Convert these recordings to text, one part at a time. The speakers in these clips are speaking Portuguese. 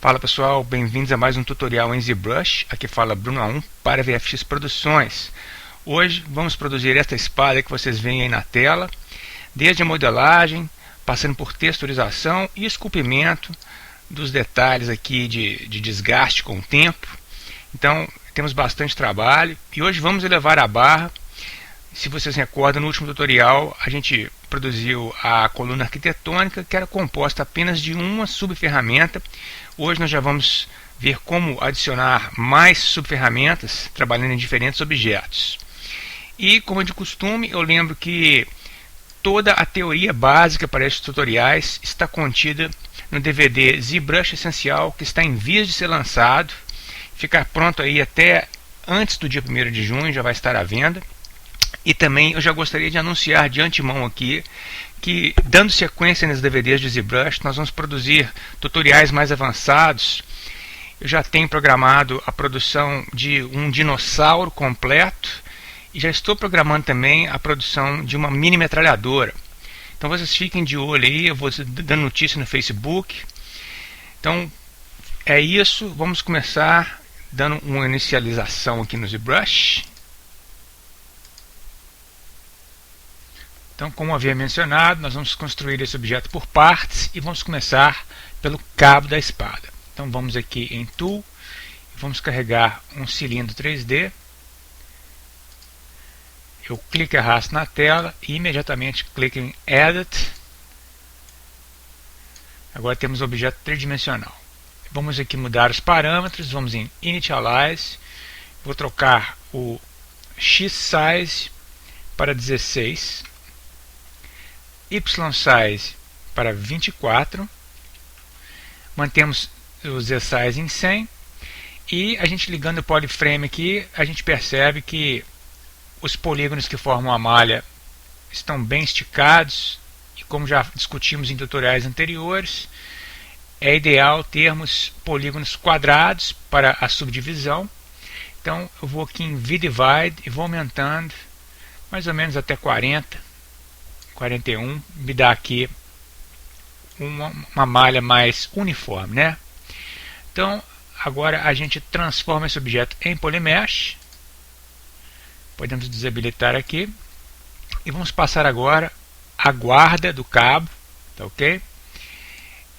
Fala pessoal, bem-vindos a mais um tutorial em ZBrush. Aqui fala Bruno A1 para VFX Produções. Hoje vamos produzir esta espada que vocês veem aí na tela, desde a modelagem, passando por texturização e esculpimento dos detalhes aqui de desgaste com o tempo. Então temos bastante trabalho e hoje vamos elevar a barra. Se vocês recordam, no último tutorial a gente produziu a coluna arquitetônica, que era composta apenas de uma subferramenta. Hoje nós já vamos ver como adicionar mais subferramentas trabalhando em diferentes objetos. E como é de costume, eu lembro que toda a teoria básica para estes tutoriais está contida no DVD ZBrush Essencial, que está em vias de ser lançado. Ficar pronto aí até antes do dia 1º de junho, já vai estar à venda. E também eu já gostaria de anunciar de antemão aqui que, dando sequência nos DVDs de ZBrush, nós vamos produzir tutoriais mais avançados. Eu já tenho programado a produção de um dinossauro completo e já estou programando também a produção de uma mini metralhadora. Então vocês fiquem de olho aí, eu vou dando notícia no Facebook. Então é isso, vamos começar dando uma inicialização aqui no ZBrush. Então, como havia mencionado, nós vamos construir esse objeto por partes e vamos começar pelo cabo da espada. Então vamos aqui em Tool, vamos carregar um cilindro 3D. Eu clico e arrasto na tela e imediatamente clico em Edit. Agora temos o objeto tridimensional. Vamos aqui mudar os parâmetros, vamos em Initialize. Vou trocar o X-Size para 16. Y-Size para 24, mantemos o Z-Size em 100 e a gente ligando o Polyframe aqui, a gente percebe que os polígonos que formam a malha estão bem esticados e, como já discutimos em tutoriais anteriores, é ideal termos polígonos quadrados para a subdivisão. Então eu vou aqui em V-Divide e vou aumentando mais ou menos até 40. 41, me dá aqui uma malha mais uniforme, né? Então, agora a gente transforma esse objeto em Polymesh. Podemos desabilitar aqui. E vamos passar agora a guarda do cabo, tá ok?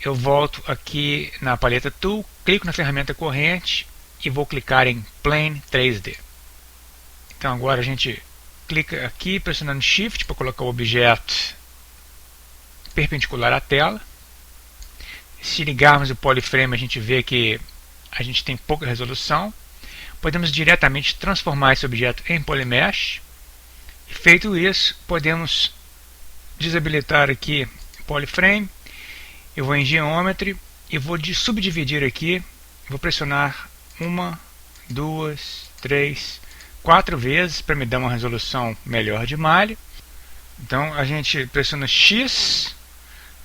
Eu volto aqui na paleta Tool, clico na ferramenta corrente e vou clicar em Plane 3D. Então agora a gente clica aqui pressionando Shift para colocar o objeto perpendicular à tela. Se ligarmos o Polyframe, a gente vê que a gente tem pouca resolução. Podemos diretamente transformar esse objeto em Polymesh. E feito isso, podemos desabilitar aqui o Polyframe. Eu vou em Geometry e vou subdividir aqui. Vou pressionar 1, 2, 3, 4 vezes para me dar uma resolução melhor de malha. Então a gente pressiona X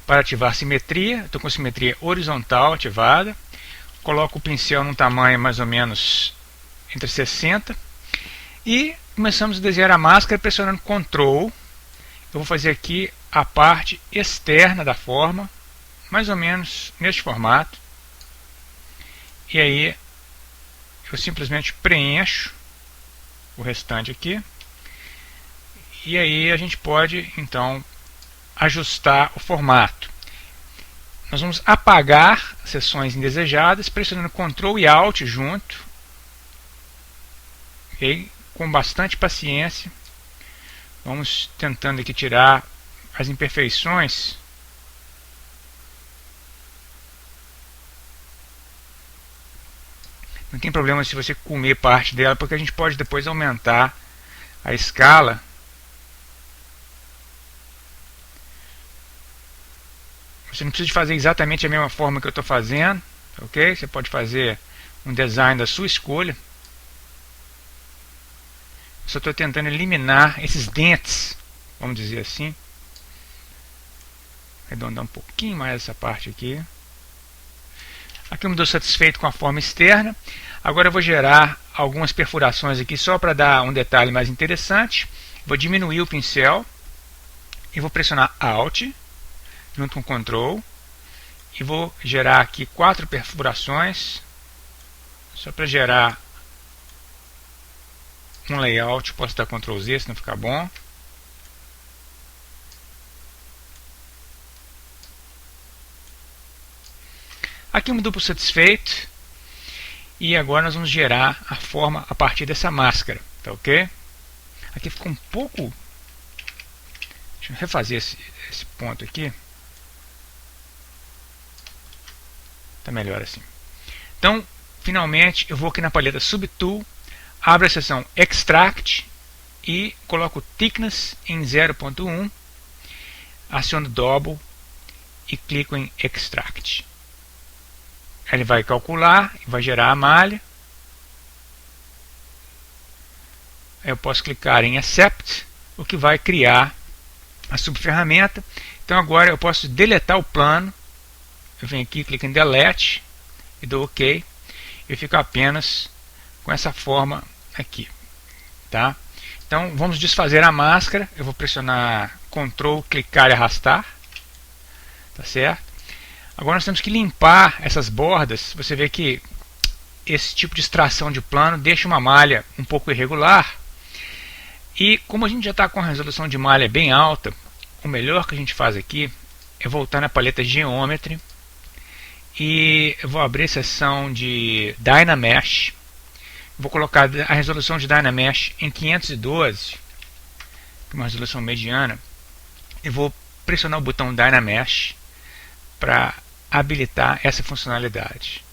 para ativar simetria. Estou com simetria horizontal ativada. Coloco o pincel num tamanho mais ou menos entre 60 e começamos a desenhar a máscara pressionando Ctrl. Eu vou fazer aqui a parte externa da forma, mais ou menos neste formato. E aí eu simplesmente preencho o restante aqui, e aí a gente pode então ajustar o formato. Nós vamos apagar seções indesejadas pressionando Ctrl e Alt junto, e com bastante paciência vamos tentando aqui tirar as imperfeições. Não tem problema se você comer parte dela, porque a gente pode depois aumentar a escala. Você não precisa de fazer exatamente a mesma forma que eu estou fazendo, ok? Você pode fazer um design da sua escolha. Eu só estou tentando eliminar esses dentes, vamos dizer assim. Arredondar um pouquinho mais essa parte aqui. Aqui eu me dou satisfeito com a forma externa. Agora eu vou gerar algumas perfurações aqui só para dar um detalhe mais interessante. Vou diminuir o pincel e vou pressionar Alt junto com Ctrl e vou gerar aqui 4 perfurações, só para gerar um layout. Posso dar Ctrl Z se não ficar bom. Aqui um duplo satisfeito, e agora nós vamos gerar a forma a partir dessa máscara, tá ok? Aqui ficou um pouco... Deixa eu refazer esse ponto aqui. Tá melhor assim. Então, finalmente, eu vou aqui na paleta Subtool, abro a seção Extract e coloco o Thickness em 0.1, aciono Double e clico em Extract. Ele vai calcular e vai gerar a malha. Eu posso clicar em Accept, o que vai criar a subferramenta. Então agora eu posso deletar o plano. Eu venho aqui, clico em Delete e dou OK. E fico apenas com essa forma aqui, tá? Então vamos desfazer a máscara. Eu vou pressionar Ctrl, clicar e arrastar, tá certo? Agora nós temos que limpar essas bordas. Você vê que esse tipo de extração de plano deixa uma malha um pouco irregular. E como a gente já está com a resolução de malha bem alta, o melhor que a gente faz aqui é voltar na paleta Geometry. E eu vou abrir a seção de Dynamesh. Vou colocar a resolução de Dynamesh em 512, que é uma resolução mediana. E vou pressionar o botão Dynamesh para habilitar essa funcionalidade.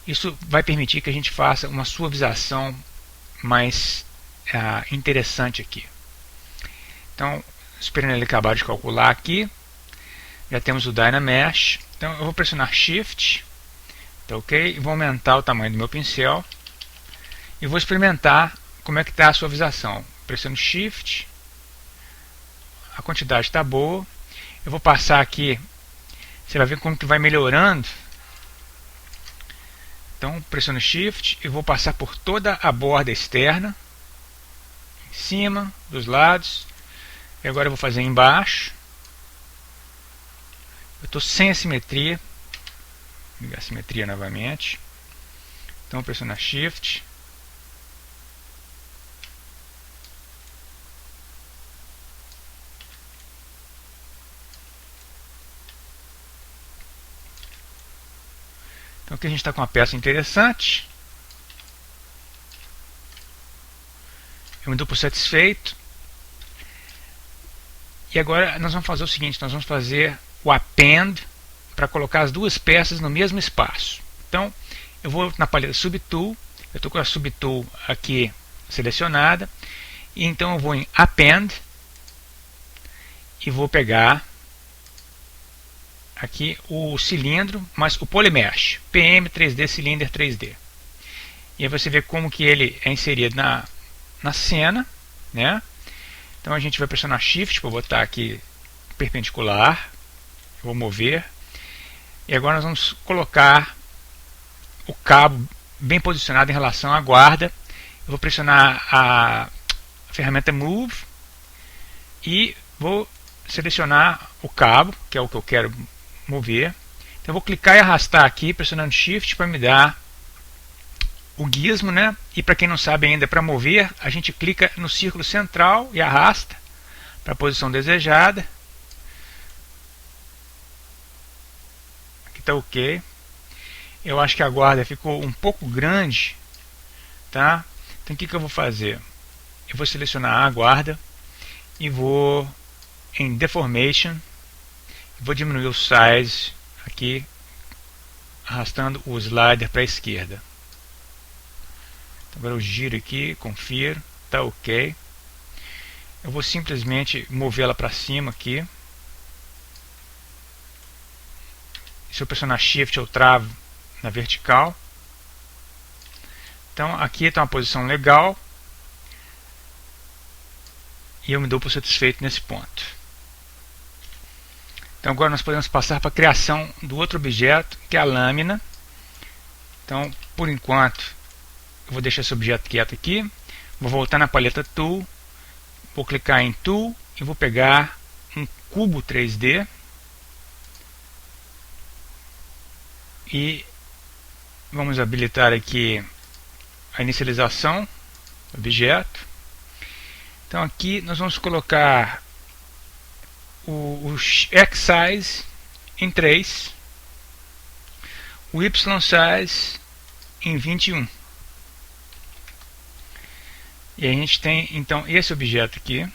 Isso vai permitir que a gente faça uma suavização mais interessante aqui. Então, esperando ele acabar de calcular aqui, já temos o Dynamesh. Então eu vou pressionar Shift, tá ok? E vou aumentar o tamanho do meu pincel e vou experimentar como é que está a suavização. Pressiono Shift, a quantidade está boa. Eu vou passar aqui. Você vai ver como que vai melhorando. Então pressiono Shift e vou passar por toda a borda externa, em cima, dos lados. E agora eu vou fazer embaixo. Eu estou sem assimetria. Vou ligar a simetria novamente. Então pressiono Shift. Então aqui a gente está com uma peça interessante. Eu me dou por satisfeito. E agora nós vamos fazer o seguinte, nós vamos fazer o Append para colocar as duas peças no mesmo espaço. Então eu vou na paleta Subtool, eu estou com a Subtool aqui selecionada, e então eu vou em Append e vou pegar aqui o cilindro, mas o Polymesh, PM3D Cylinder 3D. E aí você vê como que ele é inserido na cena, né? Então a gente vai pressionar Shift para botar aqui perpendicular. Eu vou mover. E agora nós vamos colocar o cabo bem posicionado em relação à guarda. Eu vou pressionar a ferramenta Move e vou selecionar o cabo, que é o que eu quero mover. Então eu vou clicar e arrastar aqui, pressionando Shift para me dar o gizmo, né? E para quem não sabe ainda, para mover, a gente clica no círculo central e arrasta para a posição desejada. Aqui está ok. Eu acho que a guarda ficou um pouco grande, tá? Então o que eu vou fazer? Eu vou selecionar a guarda e vou em Deformation. Vou diminuir o size aqui, arrastando o slider para a esquerda. Agora eu giro aqui, confiro, está ok. Eu vou simplesmente movê-la para cima aqui. Se eu pressionar Shift, eu travo na vertical. Então aqui está uma posição legal. E eu me dou por satisfeito nesse ponto. Então agora nós podemos passar para a criação do outro objeto, que é a lâmina. Então, por enquanto, eu vou deixar esse objeto quieto aqui. Vou voltar na paleta Tool. Vou clicar em Tool e vou pegar um cubo 3D. e vamos habilitar aqui a inicialização do objeto. Então aqui nós vamos colocar o X-Size em 3, o Y-Size em 21. E a gente tem então esse objeto aqui.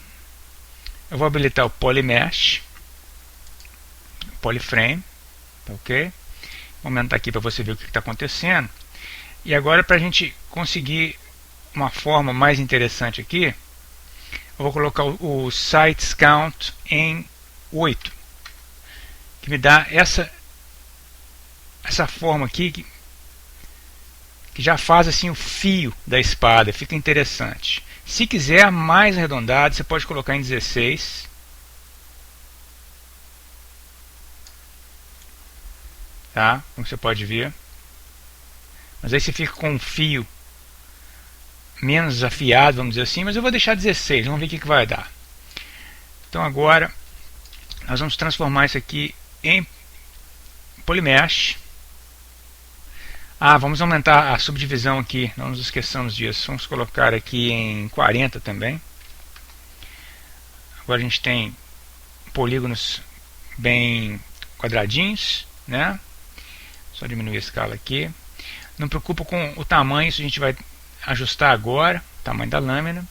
Eu vou habilitar o Polymesh, Polyframe, tá ok? Vou aumentar aqui para você ver o que está acontecendo. E agora, para a gente conseguir uma forma mais interessante aqui, eu vou colocar o Size Count em 8, que me dá essa forma aqui que já faz assim o fio da espada, fica interessante. Se quiser mais arredondado, você pode colocar em 16. Tá? Como você pode ver. Mas aí você fica com um fio menos afiado, vamos dizer assim, mas eu vou deixar 16, vamos ver o que vai dar. Então agora nós vamos transformar isso aqui em Polymesh. Vamos aumentar a subdivisão aqui, não nos esqueçamos disso. Vamos colocar aqui em 40 também. Agora a gente tem polígonos bem quadradinhos, né? Só diminuir a escala aqui. Não preocupa com o tamanho, isso a gente vai ajustar agora, o tamanho da lâmina.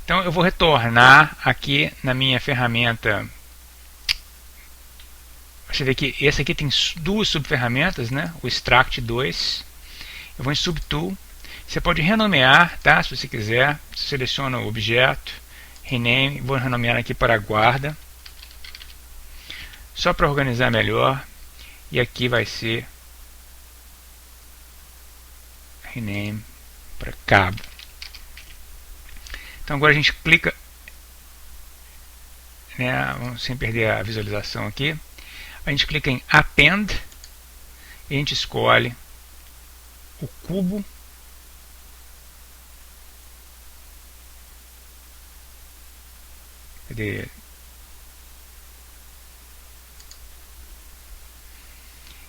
Então eu vou retornar aqui na minha ferramenta. Você vê que esse aqui tem duas subferramentas, né? O Extract 2. Eu vou em Subtool. Você pode renomear, tá? Se você quiser. Você seleciona o objeto, Rename. Vou renomear aqui para guarda. Só para organizar melhor. E aqui vai ser Rename para cabo. Então agora a gente clica, né? Sem perder a visualização aqui. A gente clica em Append e a gente escolhe o cubo Cadê?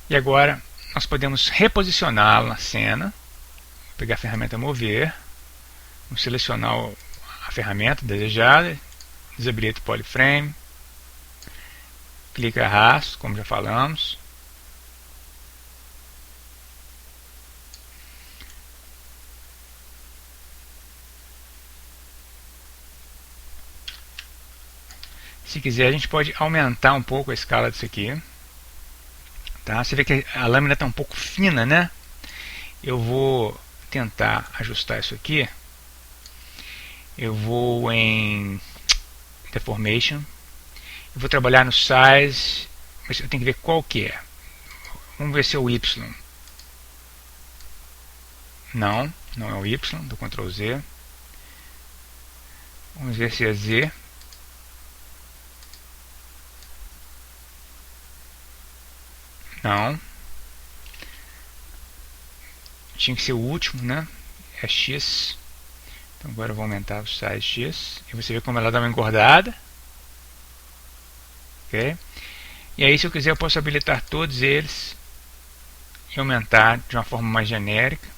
E agora nós podemos reposicioná-lo na cena. Vou pegar a ferramenta Mover, vamos selecionar a ferramenta desejada, desabilita o Polyframe, clica arrasto, como já falamos. Se quiser, a gente pode aumentar um pouco a escala disso aqui. Tá? Você vê que a lâmina está um pouco fina, né? Eu vou tentar ajustar isso aqui. Eu vou em Deformation. Eu vou trabalhar no Size, mas eu tenho que ver qual que é. Vamos ver se é o Y. Não, não é o Y, do Ctrl Z. Vamos ver se é Z. Não. Tinha que ser o último, né? É X. Então agora eu vou aumentar o size X. E você vê como ela dá uma engordada. Ok? E aí, se eu quiser, eu posso habilitar todos eles e aumentar de uma forma mais genérica.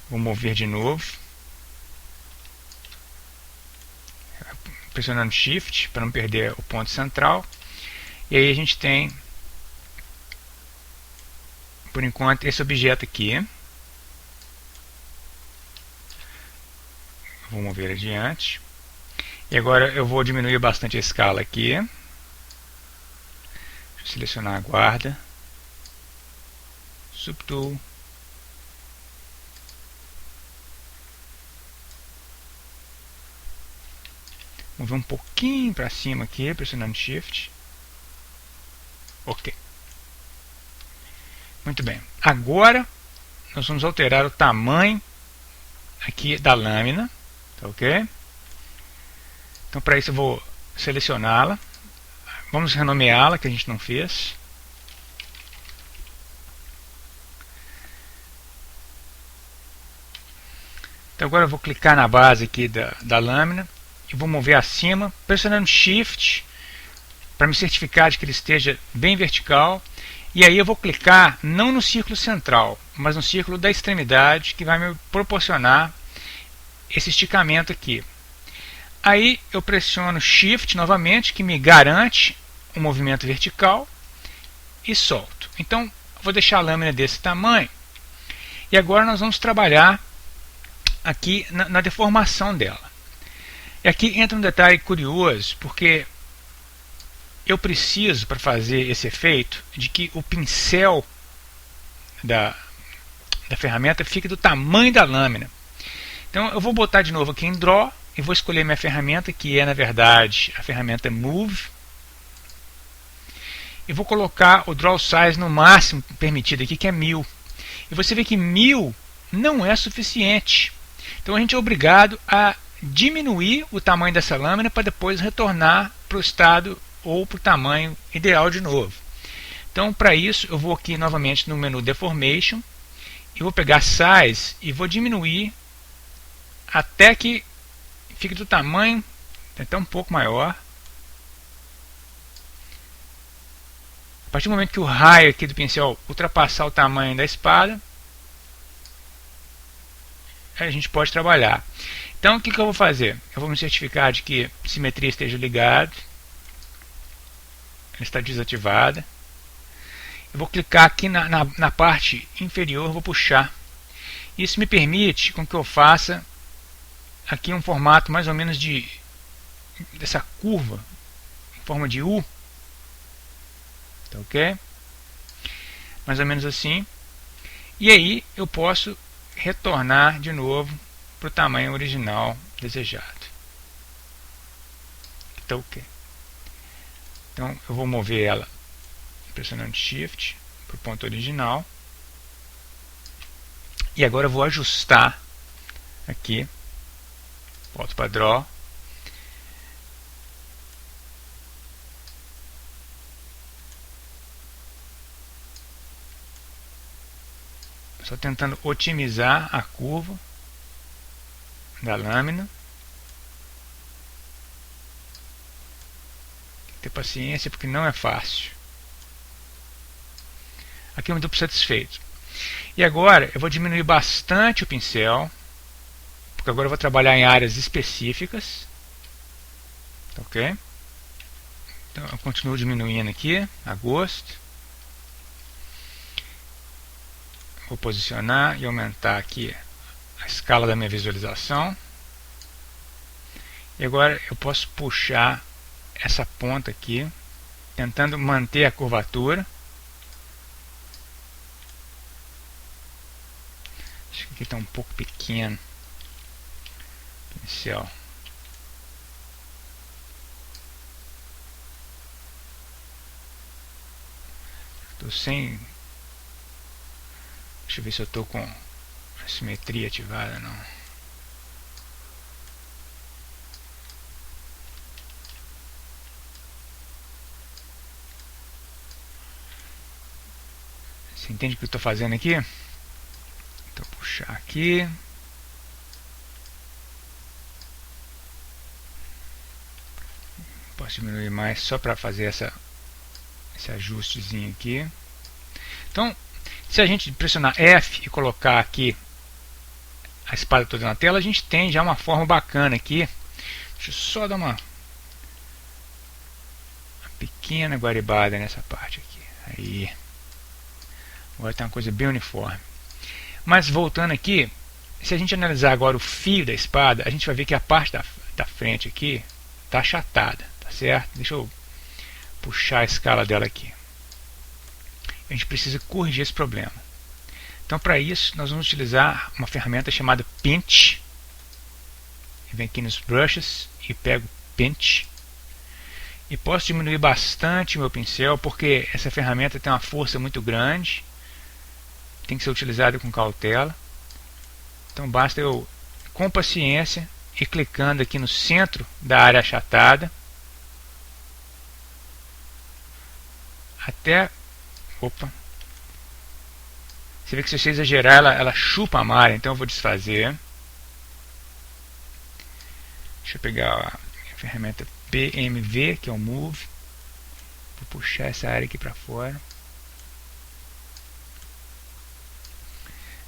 Vou mover de novo, pressionando Shift para não perder o ponto central. E aí a gente tem, por enquanto, esse objeto aqui. Vou mover adiante. E agora eu vou diminuir bastante a escala aqui. Deixa eu selecionar a guarda. Subtool. Mover um pouquinho para cima aqui, pressionando Shift. Ok. Muito bem. Agora nós vamos alterar o tamanho aqui da lâmina. Tá ok? Então para isso eu vou selecioná-la. Vamos renomeá-la, que a gente não fez. Então agora eu vou clicar na base aqui da lâmina e vou mover acima, pressionando Shift para me certificar de que ele esteja bem vertical. E aí eu vou clicar não no círculo central, mas no círculo da extremidade, que vai me proporcionar esse esticamento aqui. Aí eu pressiono Shift novamente, que me garante um movimento vertical, e solto. Então vou deixar a lâmina desse tamanho. E agora nós vamos trabalhar aqui na deformação dela. E aqui entra um detalhe curioso, porque eu preciso, para fazer esse efeito, de que o pincel da ferramenta fique do tamanho da lâmina. Então eu vou botar de novo aqui em Draw e vou escolher minha ferramenta, que é na verdade a ferramenta Move. E vou colocar o Draw Size no máximo permitido aqui, que é 1000. E você vê que 1000 não é suficiente. Então a gente é obrigado a diminuir o tamanho dessa lâmina para depois retornar para o estado ou para o tamanho ideal de novo. Então para isso eu vou aqui novamente no menu Deformation e vou pegar Size e vou diminuir até que fique do tamanho até um pouco maior. A partir do momento que o raio aqui do pincel ultrapassar o tamanho da espada, a gente pode trabalhar. Então o que eu vou fazer? Eu vou me certificar de que a simetria esteja ligada. Ela está desativada. Eu vou clicar aqui na parte inferior, vou puxar. Isso me permite com que eu faça aqui um formato mais ou menos dessa curva em forma de U. Tá ok? Mais ou menos assim. E aí eu posso retornar de novo para o tamanho original desejado. Tá ok. Então eu vou mover ela pressionando Shift para o ponto original. E agora eu vou ajustar aqui. Volto para Draw. Só tentando otimizar a curva da lâmina. Tem que ter paciência porque não é fácil. Aqui eu me dou por satisfeito. E agora eu vou diminuir bastante o pincel, porque agora eu vou trabalhar em áreas específicas. Ok? Então eu continuo diminuindo aqui a gosto. Vou posicionar e aumentar aqui a escala da minha visualização. E agora eu posso puxar essa ponta aqui, tentando manter a curvatura. Acho que aqui está um pouco pequeno o pincel. Estou sem... Deixa eu ver se eu estou com a simetria ativada. Não. Você entende o que eu estou fazendo aqui? Então puxar aqui. Posso diminuir mais só para fazer esse ajustezinho aqui. Então, se a gente pressionar F e colocar aqui a espada toda na tela, a gente tem já uma forma bacana aqui. Deixa eu só dar uma pequena guaribada nessa parte aqui. Aí. Agora tem uma coisa bem uniforme. Mas voltando aqui, se a gente analisar agora o fio da espada, a gente vai ver que a parte da frente aqui está achatada, tá certo? Deixa eu puxar a escala dela aqui. A gente precisa corrigir esse problema. Então para isso nós vamos utilizar uma ferramenta chamada Pinch. Eu venho aqui nos brushes e pego Pinch. E posso diminuir bastante o meu pincel, porque essa ferramenta tem uma força muito grande. Tem que ser utilizada com cautela. Então basta eu, com paciência, ir clicando aqui no centro da área achatada. Até... Opa! Você vê que se você exagerar, ela chupa a malha, então eu vou desfazer. Deixa eu pegar a ferramenta PMV, que é o Move. Vou puxar essa área aqui para fora.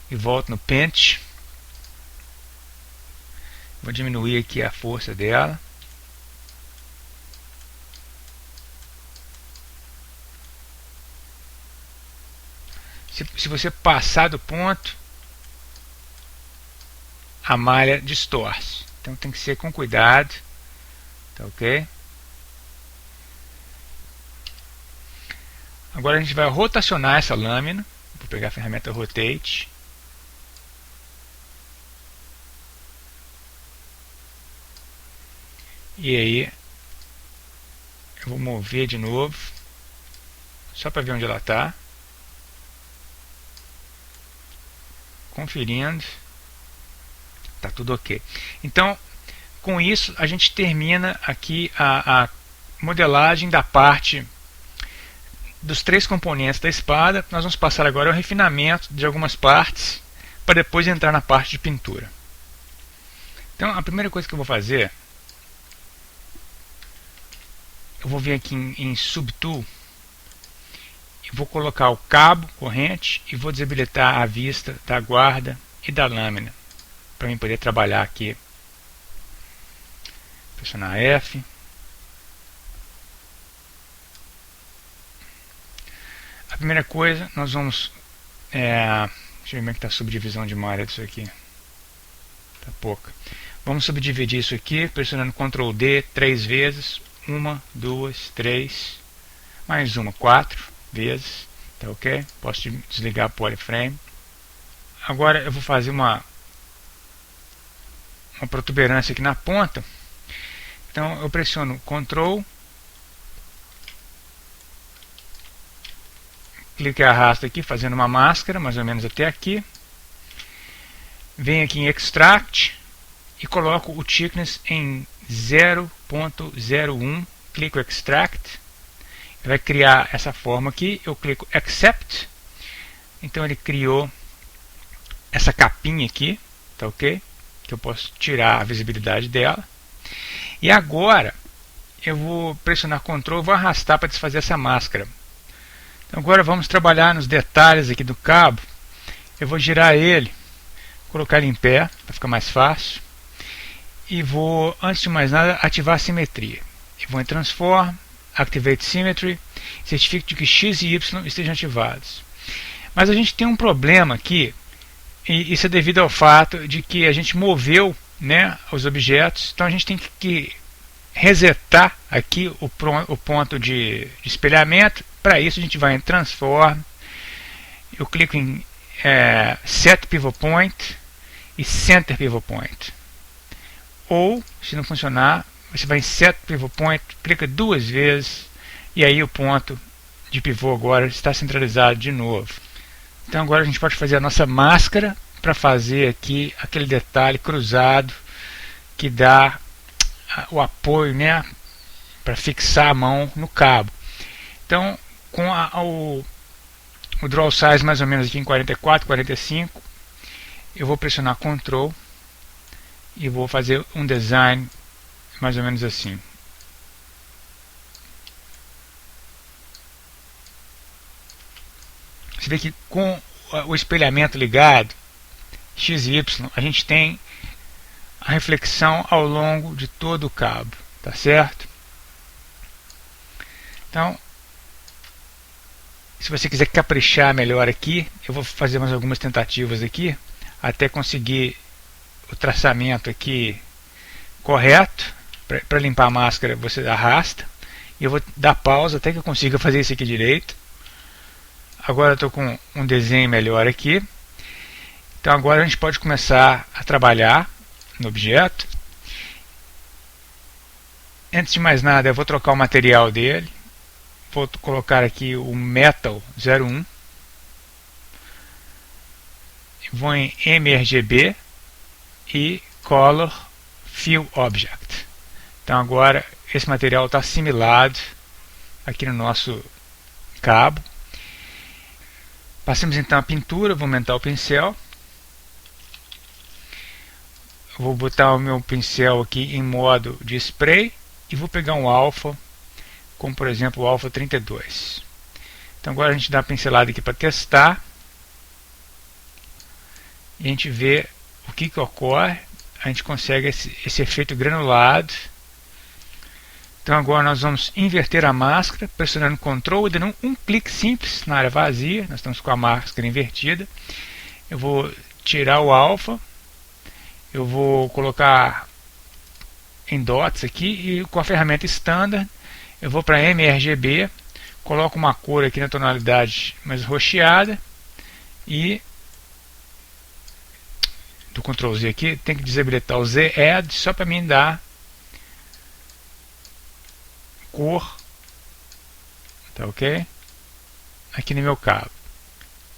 e volto no Paint. Vou diminuir aqui a força dela. Se você passar do ponto, a malha distorce. Então tem que ser com cuidado. Tá ok? Agora a gente vai rotacionar essa lâmina. Vou pegar a ferramenta Rotate. E aí eu vou mover de novo, só para ver onde ela está. Conferindo. Tá tudo ok. Então, com isso a gente termina aqui a modelagem da parte dos 3 componentes da espada. Nós vamos passar agora ao refinamento de algumas partes, para depois entrar na parte de pintura. Então a primeira coisa que eu vou fazer, eu vou vir aqui em Subtool e vou colocar o cabo corrente e vou desabilitar a vista da guarda e da lâmina, para mim poder trabalhar aqui. Pressionar F. A primeira coisa, nós vamos... deixa eu ver como é que está a subdivisão de malha disso aqui. Está pouca. Vamos subdividir isso aqui, pressionando Ctrl D 3 vezes. 1, 2, 3, mais uma, 4 vezes. Tá ok? Posso desligar a Polyframe. Agora eu vou fazer uma protuberância aqui na ponta. Então eu pressiono Ctrl, clique e arrasto aqui, fazendo uma máscara, mais ou menos até aqui. Venho aqui em Extract e coloco o Thickness em 0.01, clico Extract, vai criar essa forma aqui, eu clico Accept, então ele criou essa capinha aqui, tá ok? Que eu posso tirar a visibilidade dela. E agora eu vou pressionar Ctrl e vou arrastar para desfazer essa máscara. Então agora vamos trabalhar nos detalhes aqui do cabo. Eu vou girar ele, colocar ele em pé, para ficar mais fácil. E vou, antes de mais nada, ativar a simetria. Eu vou em Transform, Activate Symmetry, certifique de que X e Y estejam ativados. Mas a gente tem um problema aqui, e isso é devido ao fato de que a gente moveu, né, os objetos. Então a gente tem que resetar aqui o ponto de espelhamento. Para isso a gente vai em Transform, eu clico em Set Pivot Point e Center Pivot Point. Ou, se não funcionar, você vai em Set Pivot Point, clica 2 vezes e aí o ponto de pivô agora está centralizado de novo. Então agora a gente pode fazer a nossa máscara para fazer aqui aquele detalhe cruzado que dá o apoio, né, para fixar a mão no cabo. Então com o Draw Size mais ou menos aqui em 44, 45, eu vou pressionar Ctrl e vou fazer um design mais ou menos assim. Você vê que com o espelhamento ligado, X e Y, a gente tem a reflexão ao longo de todo o cabo, tá certo? Então, se você quiser caprichar melhor aqui, eu vou fazer mais algumas tentativas aqui, até conseguir o traçamento aqui correto. Para limpar a máscara você arrasta, e eu vou dar pausa até que eu consiga fazer isso aqui direito. Agora eu estou com um desenho melhor aqui. Então agora a gente pode começar a trabalhar no objeto. Antes de mais nada eu vou trocar o material dele. Vou colocar aqui o Metal 01. Vou em MRGB e Color Fill Object. Então agora esse material está assimilado aqui no nosso cabo. Passamos então a pintura, vou aumentar o pincel. Vou botar o meu pincel aqui em modo de spray e vou pegar um alfa, como por exemplo o alfa 32. Então agora a gente dá uma pincelada aqui para testar. e a gente vê o que ocorre. A gente consegue esse efeito granulado. Então agora nós vamos inverter a máscara, pressionando Ctrl e dando um clique simples na área vazia. Nós estamos com a máscara invertida. Eu vou tirar o alfa, eu vou colocar em dots aqui e com a ferramenta standard eu vou para mRGB, coloco uma cor aqui na tonalidade mais roxeada e do Ctrl Z aqui, tem que desabilitar o Z-Add só para mim dar cor, tá ok? Aqui no meu cabo.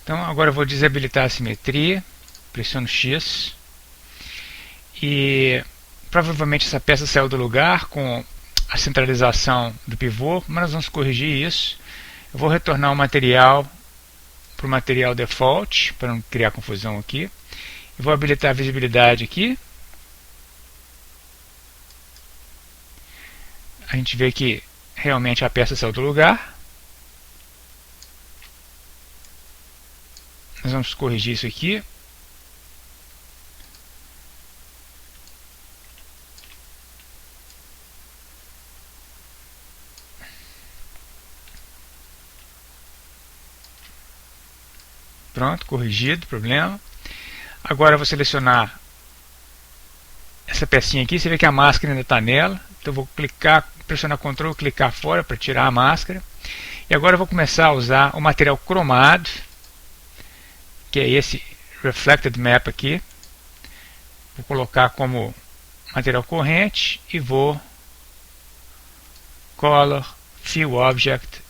Então agora eu vou desabilitar a simetria, pressiono X e provavelmente essa peça saiu do lugar com a centralização do pivô, mas nós vamos corrigir isso. Eu vou retornar o material para o material default, para não criar confusão aqui. Eu vou habilitar a visibilidade aqui. A gente vê que realmente a peça saiu do lugar. Nós vamos corrigir isso aqui. Pronto, corrigido o problema. Agora eu vou selecionar essa pecinha aqui. Você vê que a máscara ainda está nela. Então eu vou clicar, pressionar Ctrl e clicar fora para tirar a máscara. E agora eu vou começar a usar o material cromado, que é esse Reflected Map aqui. Vou colocar como material corrente e vou Color, Fill Object,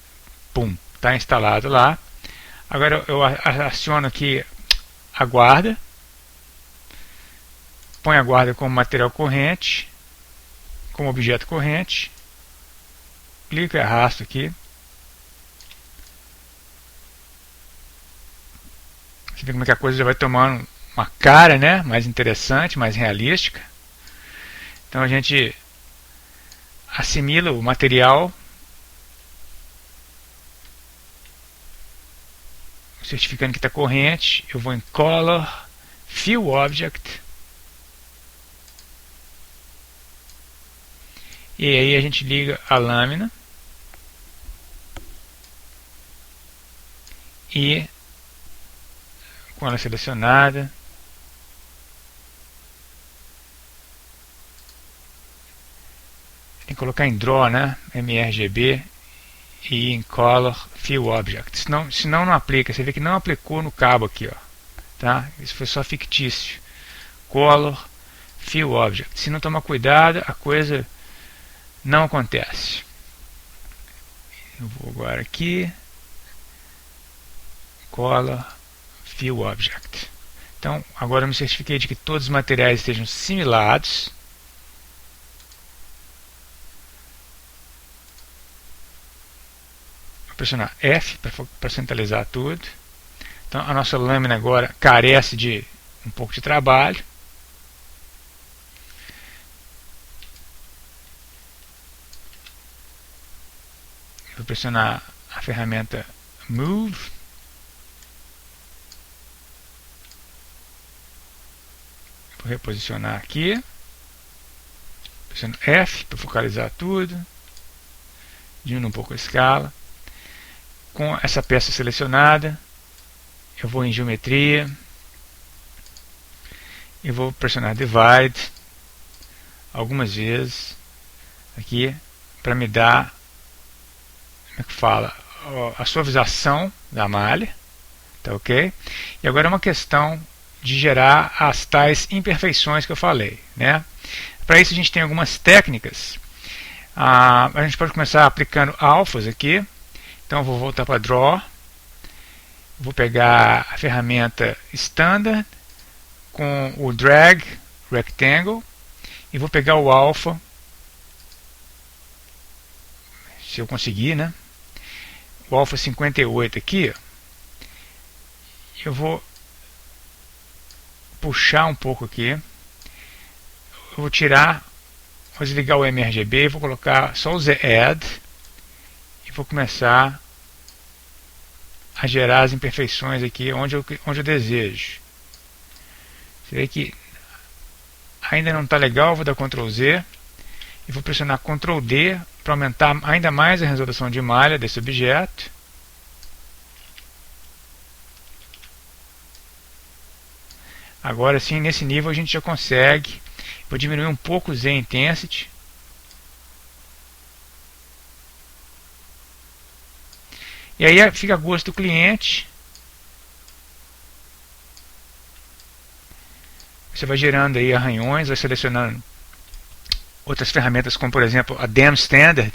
pum, está instalado lá. Agora eu aciono aqui a guarda, põe a guarda como material corrente, como objeto corrente, clico e arrasto aqui. Você vê como é que a coisa já vai tomando uma cara, né, mais interessante, mais realística. Então a gente assimila o material, certificando que está corrente. Eu vou em Color, Fill Object, e aí a gente liga a lâmina e com ela selecionada tem que colocar em Draw, né? mRGB e em Color, Fill Object, senão não aplica. Você vê que não aplicou no cabo aqui, ó, tá? Isso foi só fictício. Color, Fill Object. Se não tomar cuidado, a coisa não acontece. Eu vou agora aqui, Color, Fill Object. Então agora eu me certifiquei de que todos os materiais estejam similados. Pressionar F para centralizar tudo. Então a nossa lâmina agora carece de um pouco de trabalho. Vou pressionar a ferramenta Move. Vou reposicionar aqui. Pressiono F para focalizar tudo. Diminuo um pouco a escala. Com essa peça selecionada, eu vou em geometria e vou pressionar Divide algumas vezes aqui para me dar, como é que fala, a suavização da malha, tá ok? E agora é uma questão de gerar as tais imperfeições que eu falei, né? Para isso a gente tem algumas técnicas. A gente pode começar aplicando alfas aqui. Então eu vou voltar para Draw, vou pegar a ferramenta Standard com o Drag Rectangle e vou pegar o Alpha, se eu conseguir, né? O Alpha 58 aqui, eu vou puxar um pouco aqui, eu vou tirar, vou desligar o mRGB, vou colocar só o Z-Add e vou começar a gerar as imperfeições aqui onde eu desejo. Você vê que ainda não está legal. Vou dar Ctrl Z e vou pressionar Ctrl D para aumentar ainda mais a resolução de malha desse objeto. Agora sim, nesse nível a gente já consegue. Vou diminuir um pouco o Z Intensity. E aí fica a gosto do cliente. Você vai gerando aí arranhões, vai selecionando outras ferramentas, como por exemplo a Dam Standard.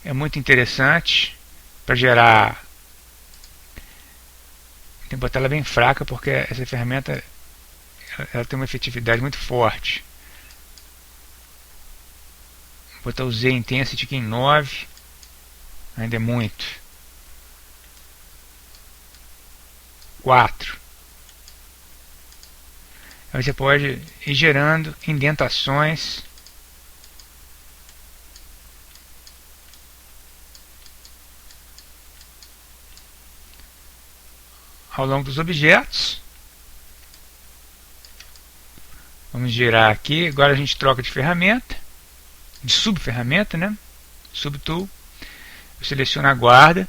É muito interessante para gerar. Tem que botar ela bem fraca, porque essa ferramenta ela tem uma efetividade muito forte. Vou botar o Z Intensity aqui em 9. Ainda é muito. 4. Aí você pode ir gerando indentações ao longo dos objetos. Vamos girar aqui. Agora a gente troca de ferramenta, de subferramenta, né? Subtool. Eu seleciono a guarda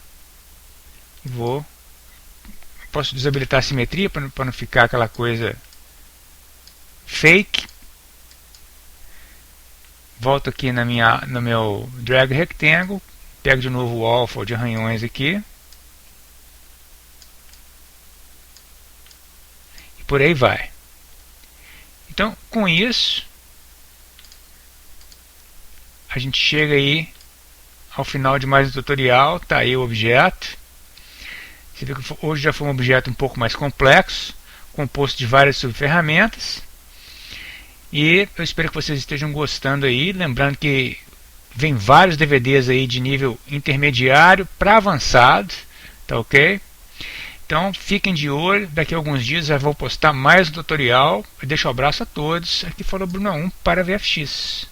e posso desabilitar a simetria para não ficar aquela coisa fake. Volto aqui no meu drag rectangle, pego de novo o alpha de arranhões aqui e por aí vai. Então, com isso, a gente chega aí ao final de mais um tutorial. Está aí o objeto. Você vê que hoje já foi um objeto um pouco mais complexo, composto de várias subferramentas. E eu espero que vocês estejam gostando aí. Lembrando que vem vários DVDs aí de nível intermediário para avançado, tá ok? Então fiquem de olho, daqui a alguns dias já vou postar mais um tutorial. Eu deixo um abraço a todos. Aqui falou Bruno 1 para VFX.